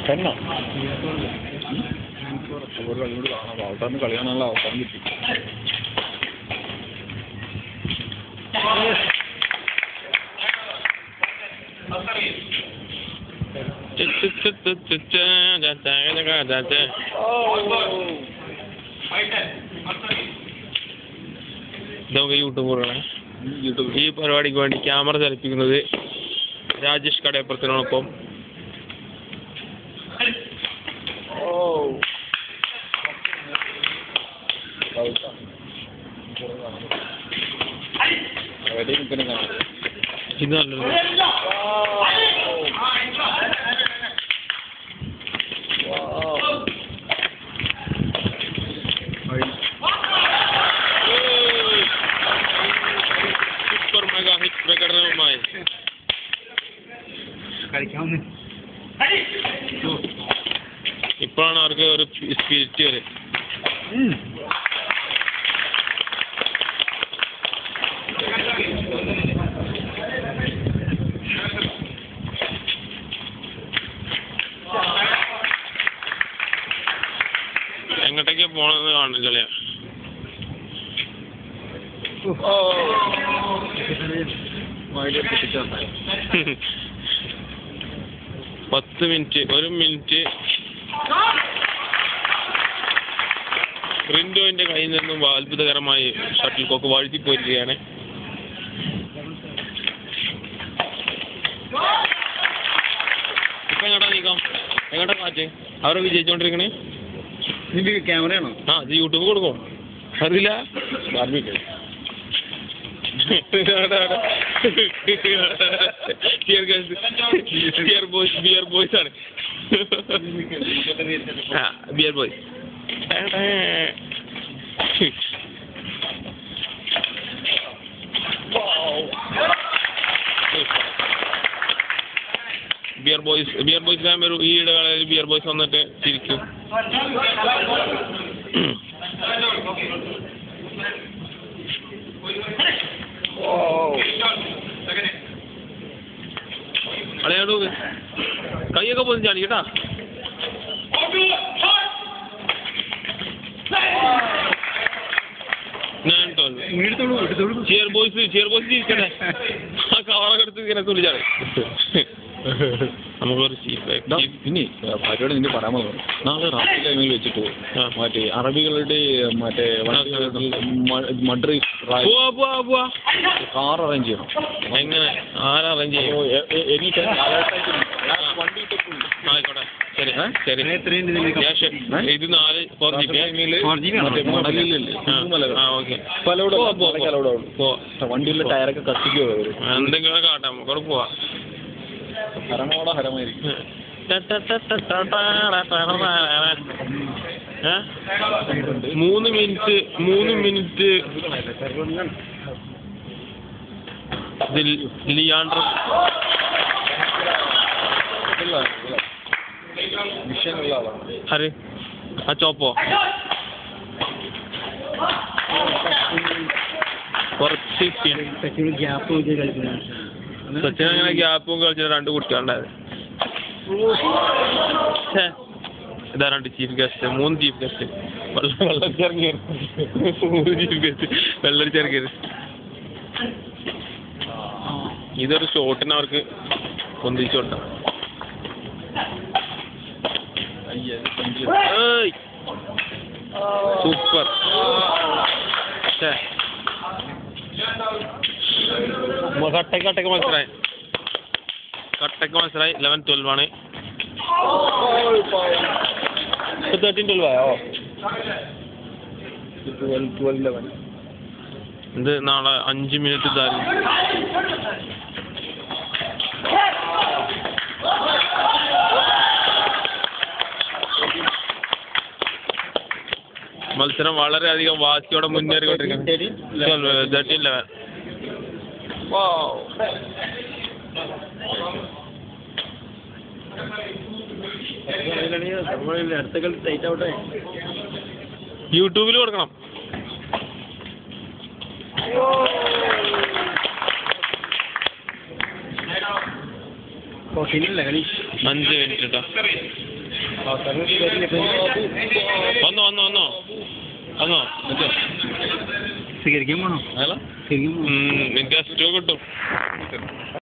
പെണ്ണോ ഒരു കളിയോട് കാണാം അവസാനം കളി കാണാനുള്ള അവസരം കിട്ടി ഇതൊക്കെ യൂട്യൂബറാണ്. ഈ പരിപാടിക്ക് വേണ്ടി ക്യാമറ ചലിപ്പിക്കുന്നത് രാജേഷ് കടയപ്പുറത്തിനോടൊപ്പം. ഇത് നല്ലൊരു സൂപ്പർ മെഗാ ഹിറ്റ് പ്രകടനവുമായി ഇപ്പോഴാണ് അവർക്ക് ഒരു സ്പിരിറ്റ് വരെ. എങ്ങോട്ടേക്കാ പോണെന്ന് കാണില്ല. 10 മിനിറ്റ് 1 മിനിറ്റ് റിൻഡോയിന്റെ കയ്യിൽ നിന്നും അത്ഭുതകരമായി ഷട്ടിൽ കോക്ക് വഴുതിപ്പോയിരിക്കുകയാണ്. ഇപ്പൊ എങ്ങോട്ടാ നീക്കം? എങ്ങോട്ടാ മാറ്റ്? അവരെ വിജയിച്ചോണ്ടിരിക്കണേ. ക്യാമറയാണോ? ആ ഇത് യൂട്യൂബ് കൊടുക്കും. അറിയില്ല. ബിയർ ബോയ്സ് ആണ്. Beer boys. Beer boys family ഈ ഇടവേളയിൽ ബിയർ ബോയ്സ് വന്നിട്ട് ചിരിക്കും. അളയാടൂ കൈയൊക്കെ പോയി ചാടിക്കട്ടാ. Cheer boys ചിരിക്കട്ടെ. ആ കവറൊക്കെ എടുത്ത് ഇങ്ങനെ തുള്ളിച്ചാടെ. നമുക്കൊരു പിന്നെ ഭാര്യയോട് നിന്റെ പറയാൻ പോകുന്നു. നാളെ റാഫി ടൈമിൽ വെച്ചിട്ട് മറ്റേ അറബികളുടെ മറ്റേ മഡ്രി കാർ അറേഞ്ച് ചെയ്യണം. എങ്ങനെ ആരാ അറേഞ്ച് ചെയ്യും? എനി ടൈം വണ്ടി ആയിക്കോട്ടെ. ശരി ശരി. ഇത് 4 വണ്ടിയിലെ ടയറൊക്കെ കത്തിക്കോ എന്തെങ്കിലും കാട്ടാം. നമുക്കവിടെ പോവാം. ഹരമായിരിക്കും. 3 മിനിറ്റ് ലിയാൻഡർ വിഷയമുള്ള ആളാണ്. ആര്? ആ ചോപ്പോ കുറച്ച് സച്ചിൻ അങ്ങനെ ഗ്യാപ്പും കളിച്ചിട്ട് 2 കുട്ടികളുണ്ടായത്. ഇതാ 2 ചീഫ് ഗസ്റ്റ് 3 ചീഫ് ഗസ്റ്റ് വെള്ളടിച്ചിറങ്ങിയത് 3 ചീഫ് ഗസ്റ്റ് വെള്ളടിച്ചിറങ്ങിയത്. ഇതൊരു ഷോട്ടിന് അവർക്ക് പൊന്തിച്ചു കൊടുത്ത. സൂപ്പർ. കട്ടക്ക് മത്സരമായി. 11-12 ആണ്. 13-12 ആയോ? ഇത് നാളെ 5 മിനിറ്റ് താരം. മത്സരം വളരെയധികം വാശിയോടെ മുന്നേറിക്കൊണ്ടിരിക്കുന്നു. 13-11. യൂട്യൂബിൽ കൊടുക്കണം. 5 മിനിറ്റ് കേട്ടോ. വന്നോ സ്വീകരിക്കാൻ പോണോ? എനിക്ക് സ്റ്റോ കിട്ടും.